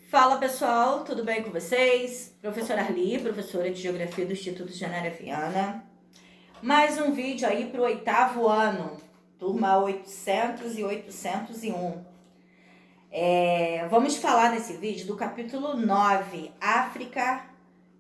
Fala pessoal, tudo bem com vocês? Professora Arli, professora de Geografia do Instituto Genara Viana. Mais um vídeo aí para o 8º ano, turma 800 e 801. Vamos falar nesse vídeo do capítulo 9, África,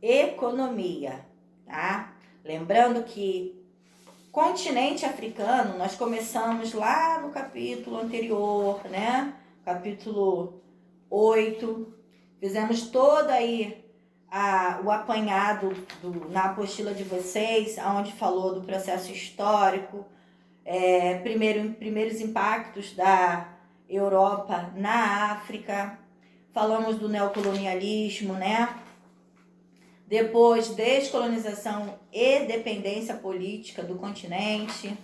Economia, tá? Lembrando que continente africano, nós começamos lá no capítulo anterior, né? Capítulo 8, fizemos todo aí o apanhado na apostila de vocês, onde falou do processo histórico, primeiros impactos da Europa na África, falamos do neocolonialismo, né? Depois, descolonização e dependência política do continente.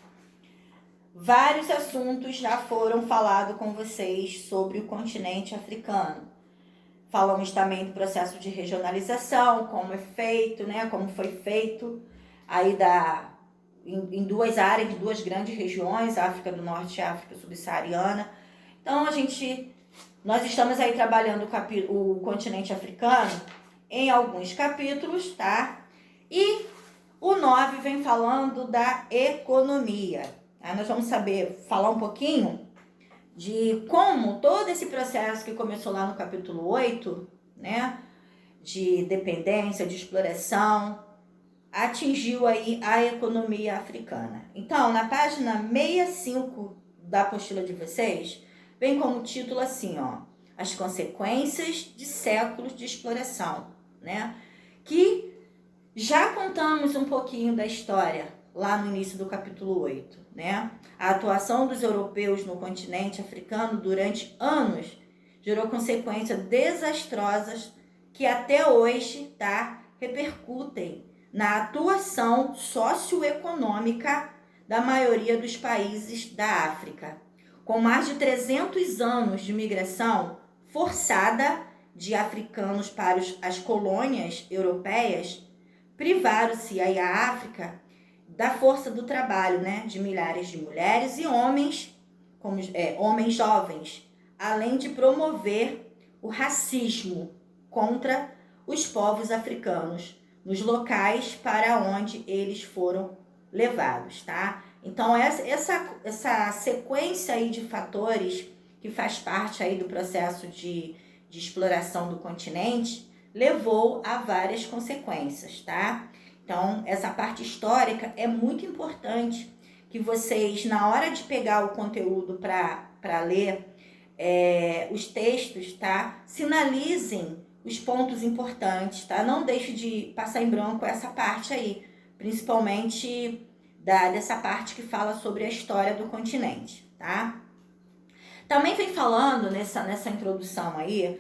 Vários assuntos já foram falados com vocês sobre o continente africano. Falamos também do processo de regionalização, como é feito, né? Como foi feito aí em duas áreas, em duas grandes regiões, África do Norte e África subsaariana. Então, nós estamos aí trabalhando o continente africano em alguns capítulos, tá? E o 9 vem falando da economia. Nós vamos falar um pouquinho de como todo esse processo que começou lá no capítulo 8, né, de dependência, de exploração, atingiu aí a economia africana. Então, na página 65 da apostila de vocês, vem como título assim, ó, as consequências de séculos de exploração, né, que já contamos um pouquinho da história lá no início do capítulo 8, né? A atuação dos europeus no continente africano durante anos gerou consequências desastrosas que até hoje, tá, repercutem na atuação socioeconômica da maioria dos países da África. Com mais de 300 anos de migração forçada de africanos para as colônias europeias, privaram-se aí a África da força do trabalho, né, de milhares de mulheres e homens, homens jovens, além de promover o racismo contra os povos africanos nos locais para onde eles foram levados, tá? Então, essa sequência aí de fatores que faz parte aí do processo de exploração do continente levou a várias consequências, tá? Então, essa parte histórica é muito importante que vocês, na hora de pegar o conteúdo para ler os textos, tá? Sinalizem os pontos importantes, tá? Não deixe de passar em branco essa parte aí, principalmente dessa parte que fala sobre a história do continente, tá? Também vem falando nessa introdução aí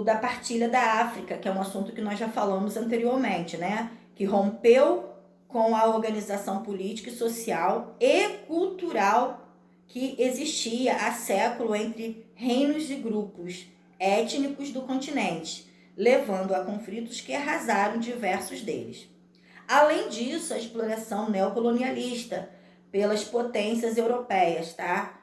da partilha da África, que é um assunto que nós já falamos anteriormente, né? Que rompeu com a organização política e social e cultural que existia há século entre reinos e grupos étnicos do continente, levando a conflitos que arrasaram diversos deles. Além disso, a exploração neocolonialista pelas potências europeias, tá?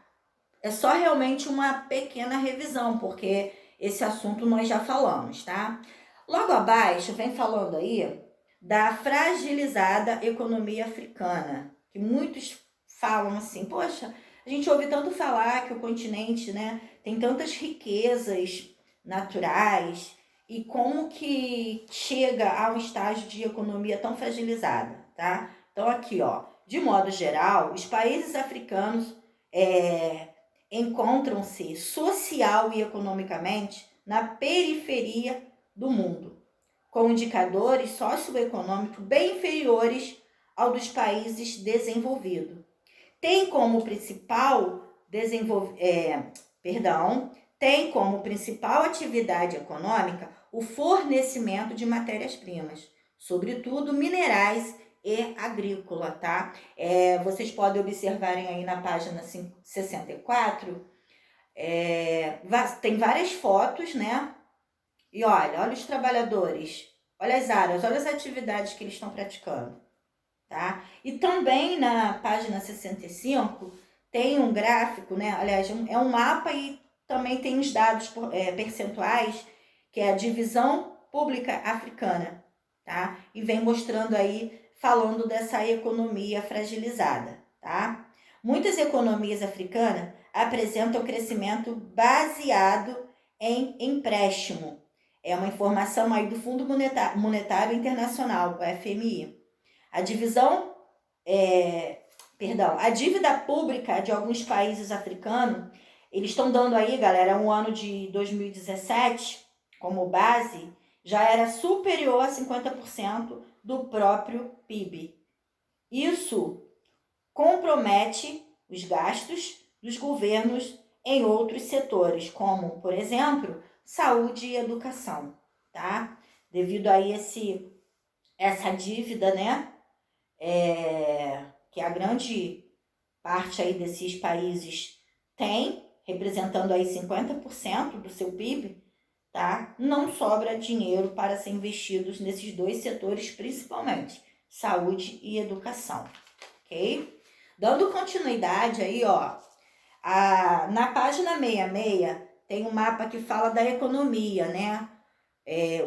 É só realmente uma pequena revisão, porque esse assunto nós já falamos, tá? Logo abaixo vem falando aí da fragilizada economia africana, que muitos falam assim, poxa, a gente ouve tanto falar que o continente, né, tem tantas riquezas naturais e como que chega a um estágio de economia tão fragilizada, tá? Então aqui, ó, de modo geral, os países africanos encontram-se social e economicamente na periferia do mundo, com indicadores socioeconômicos bem inferiores ao dos países desenvolvidos. Tem como principal atividade econômica o fornecimento de matérias-primas, sobretudo minerais e agrícola, tá? Vocês podem observarem aí na página 64, tem várias fotos, né? E olha os trabalhadores, olha as áreas, olha as atividades que eles estão praticando, tá? E também na página 65 tem um gráfico, né? Aliás, é um mapa e também tem os dados percentuais que é a Divisão Pública Africana, tá? E vem mostrando aí, falando dessa economia fragilizada, tá? Muitas economias africanas apresentam crescimento baseado em empréstimo. É uma informação aí do Fundo Monetário Internacional, o FMI. A a dívida pública de alguns países africanos, eles estão dando aí, galera, um ano de 2017 como base, já era superior a 50% do próprio PIB. Isso compromete os gastos dos governos em outros setores, como, por exemplo, saúde e educação, tá? Devido a essa dívida, né? Que a grande parte aí desses países tem, representando aí 50% do seu PIB, tá? Não sobra dinheiro para ser investidos nesses dois setores, principalmente saúde e educação, ok? Dando continuidade aí, ó, na página 66 tem um mapa que fala da economia, né?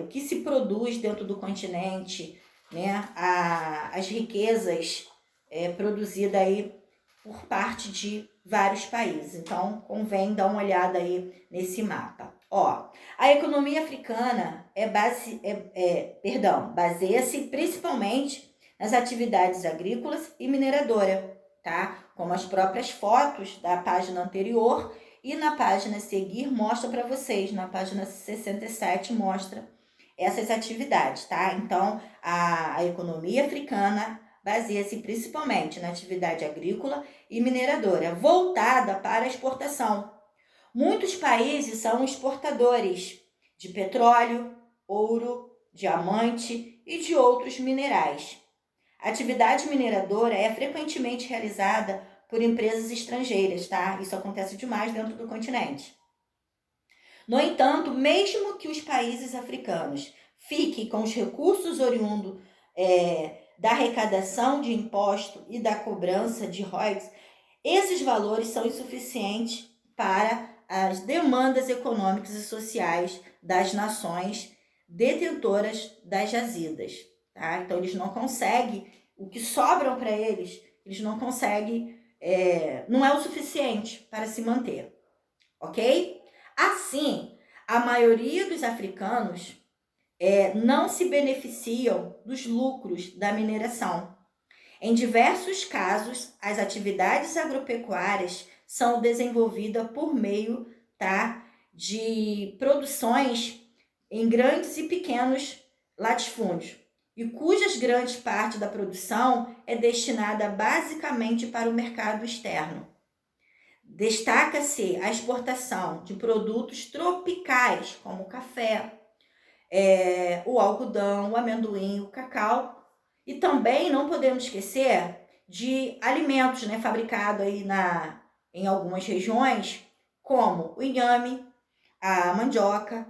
O que se produz dentro do continente, né? As riquezas produzidas aí por parte de vários países. Então, convém dar uma olhada aí nesse mapa. Ó, a economia africana baseia-se principalmente nas atividades agrícolas e mineradoras, tá? Como as próprias fotos da página anterior e na página a seguir mostra para vocês, na página 67 mostra essas atividades, tá? Então, a economia africana baseia-se principalmente na atividade agrícola e mineradora, voltada para a exportação. Muitos países são exportadores de petróleo, ouro, diamante e de outros minerais. A atividade mineradora é frequentemente realizada por empresas estrangeiras, tá? Isso acontece demais dentro do continente. No entanto, mesmo que os países africanos fiquem com os recursos oriundos da arrecadação de imposto e da cobrança de royalties, esses valores são insuficientes para as demandas econômicas e sociais das nações detentoras das jazidas, tá? Então, eles não conseguem, o que sobram para eles, eles não conseguem, não é o suficiente para se manter, ok? Assim, a maioria dos africanos não se beneficiam dos lucros da mineração. Em diversos casos, as atividades agropecuárias são desenvolvidas por meio, tá, de produções em grandes e pequenos latifúndios, e cujas grandes parte da produção é destinada basicamente para o mercado externo. Destaca-se a exportação de produtos tropicais, como o café, o algodão, o amendoim, o cacau, e também não podemos esquecer de alimentos, né, fabricados aí em algumas regiões, como o inhame, a mandioca,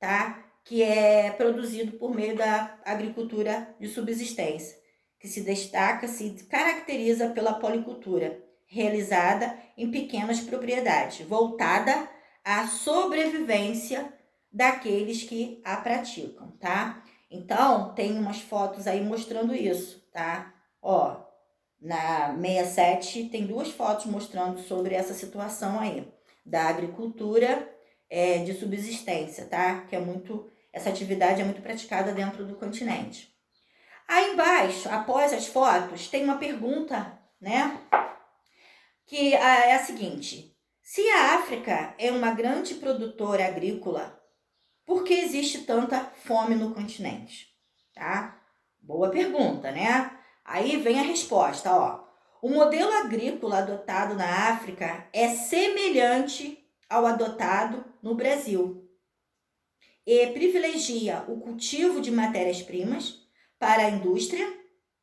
tá? Que é produzido por meio da agricultura de subsistência, que se destaca, se caracteriza pela policultura, realizada em pequenas propriedades, voltada à sobrevivência daqueles que a praticam, tá? Então, tem umas fotos aí mostrando isso, tá? Ó, na 67 tem duas fotos mostrando sobre essa situação aí, da agricultura de subsistência, tá? Essa atividade é muito praticada dentro do continente. Aí embaixo, após as fotos, tem uma pergunta, né? Que é a seguinte: se a África é uma grande produtora agrícola, por que existe tanta fome no continente? Tá? Boa pergunta, né? Aí vem a resposta, ó. O modelo agrícola adotado na África é semelhante ao adotado no Brasil e privilegia o cultivo de matérias-primas para a indústria,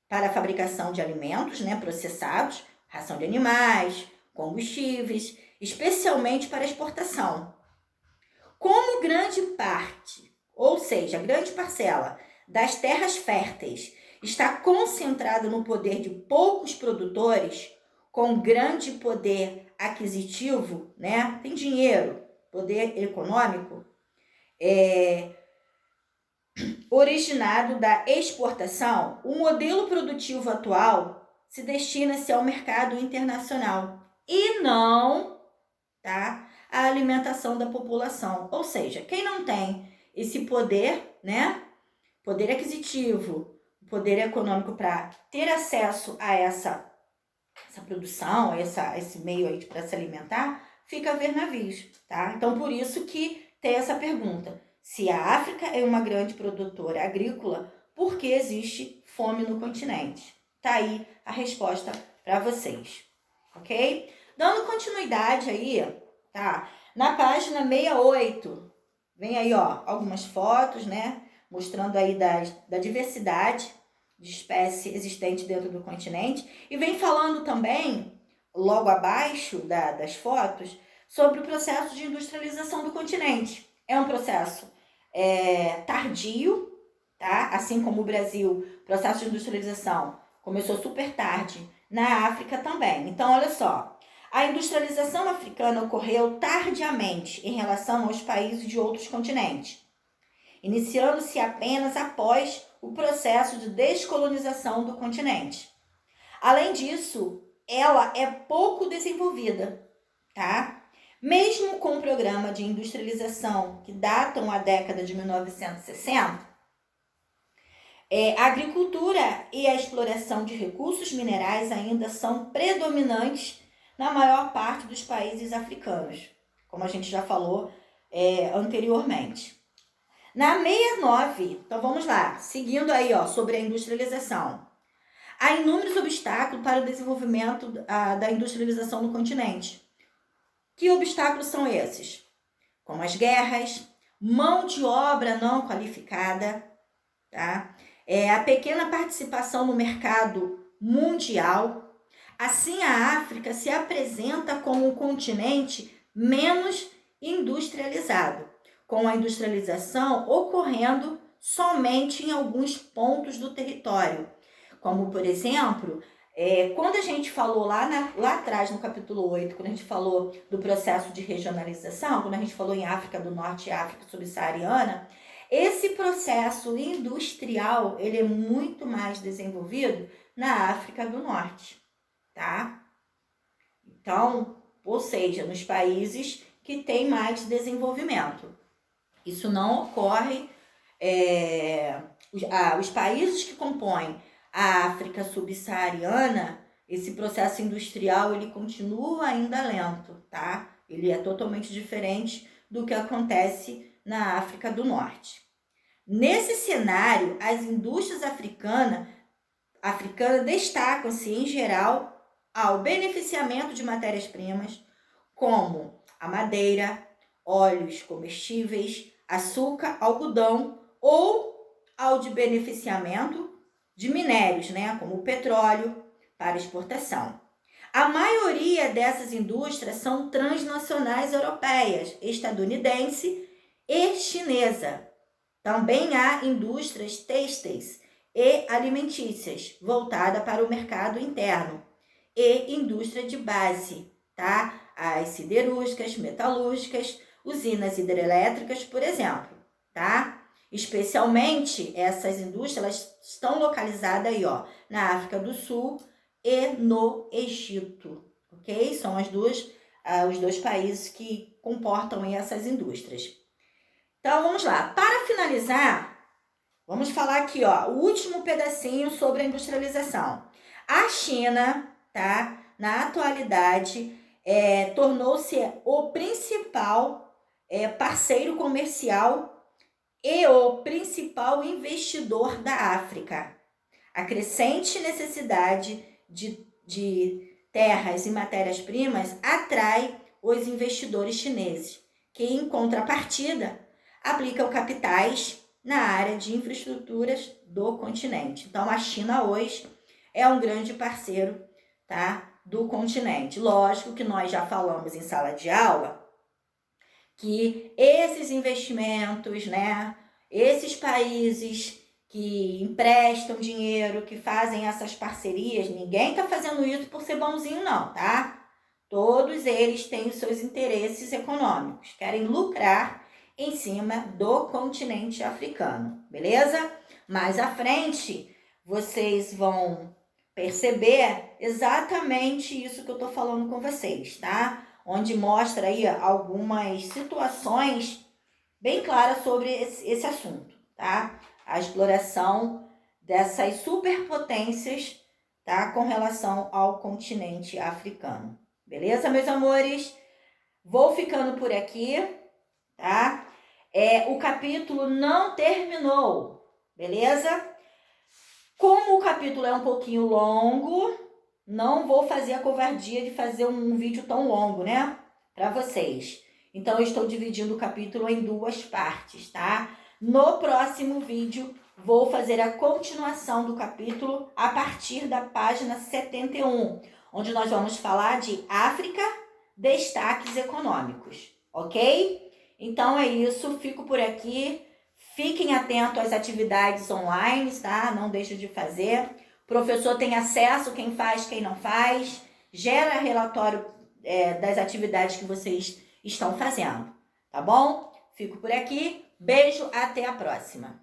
para a fabricação de alimentos, né, processados, ração de animais, combustíveis, especialmente para exportação. Como grande parte, ou seja, grande parcela das terras férteis está concentrada no poder de poucos produtores com grande poder aquisitivo, né? Tem dinheiro, poder econômico, originado da exportação, o modelo produtivo atual se destina-se ao mercado internacional e não, tá, à alimentação da população. Ou seja, quem não tem esse poder, né, poder aquisitivo, poder econômico para ter acesso a essa produção, esse meio aí para se alimentar, fica a ver navios, tá? Então, por isso que tem essa pergunta. Se a África é uma grande produtora agrícola, por que existe fome no continente? Tá aí a resposta para vocês, ok? Dando continuidade aí, tá? Na página 68, vem aí, ó, algumas fotos, né? Mostrando aí da diversidade de espécie existente dentro do continente. E vem falando também, logo abaixo das fotos, sobre o processo de industrialização do continente. É um processo tardio, tá? Assim como o Brasil, o processo de industrialização começou super tarde, na África também. Então, olha só, a industrialização africana ocorreu tardiamente em relação aos países de outros continentes, iniciando-se apenas após o processo de descolonização do continente. Além disso, ela é pouco desenvolvida, tá? Mesmo com o programa de industrialização que datam a década de 1960, a agricultura e a exploração de recursos minerais ainda são predominantes na maior parte dos países africanos, como a gente já falou anteriormente. Na 69, então vamos lá, seguindo aí, ó, sobre a industrialização. Há inúmeros obstáculos para o desenvolvimento da industrialização no continente. Que obstáculos são esses? Como as guerras, mão de obra não qualificada, tá? A pequena participação no mercado mundial. Assim, a África se apresenta como um continente menos industrializado, com a industrialização ocorrendo somente em alguns pontos do território. Como, por exemplo, quando a gente falou lá atrás, no capítulo 8, quando a gente falou do processo de regionalização, quando a gente falou em África do Norte e África subsaariana, esse processo industrial ele é muito mais desenvolvido na África do Norte, tá? Então, ou seja, nos países que têm mais desenvolvimento. Isso não ocorre, os países que compõem a África subsaariana, esse processo industrial ele continua ainda lento, tá? Ele é totalmente diferente do que acontece na África do Norte. Nesse cenário, as indústrias africanas destacam-se em geral ao beneficiamento de matérias-primas como a madeira, óleos comestíveis, açúcar, algodão ou ao de beneficiamento de minérios, né, como o petróleo, para exportação. A maioria dessas indústrias são transnacionais europeias, estadunidense e chinesa. Também há indústrias têxteis e alimentícias, voltada para o mercado interno, e indústria de base, tá? As siderúrgicas, metalúrgicas, usinas hidrelétricas, por exemplo, tá? Especialmente essas indústrias, elas estão localizadas aí, ó, na África do Sul e no Egito, ok? São os dois países que comportam aí essas indústrias. Então, vamos lá. Para finalizar, vamos falar aqui, ó, o último pedacinho sobre a industrialização. A China, tá? Na atualidade, tornou-se o principal parceiro comercial e o principal investidor da África. A crescente necessidade de terras e matérias-primas atrai os investidores chineses, que, em contrapartida, aplicam capitais na área de infraestruturas do continente. Então, a China hoje é um grande parceiro, tá, do continente. Lógico que nós já falamos em sala de aula que esses investimentos, né, esses países que emprestam dinheiro, que fazem essas parcerias, ninguém está fazendo isso por ser bonzinho não, tá? Todos eles têm os seus interesses econômicos, querem lucrar em cima do continente africano, beleza? Mais à frente, vocês vão perceber exatamente isso que eu tô falando com vocês, tá? Onde mostra aí algumas situações bem claras sobre esse assunto, tá? A exploração dessas superpotências, tá? Com relação ao continente africano. Beleza, meus amores? Vou ficando por aqui, tá? O capítulo não terminou, beleza? Como o capítulo é um pouquinho longo, não vou fazer a covardia de fazer um vídeo tão longo, né? Para vocês. Então, eu estou dividindo o capítulo em 2 partes, tá? No próximo vídeo, vou fazer a continuação do capítulo a partir da página 71, onde nós vamos falar de África, destaques econômicos, ok? Então, é isso. Fico por aqui. Fiquem atentos às atividades online, tá? Não deixe de fazer. O professor tem acesso, quem faz, quem não faz. Gera relatório das atividades que vocês estão fazendo, tá bom? Fico por aqui. Beijo, até a próxima.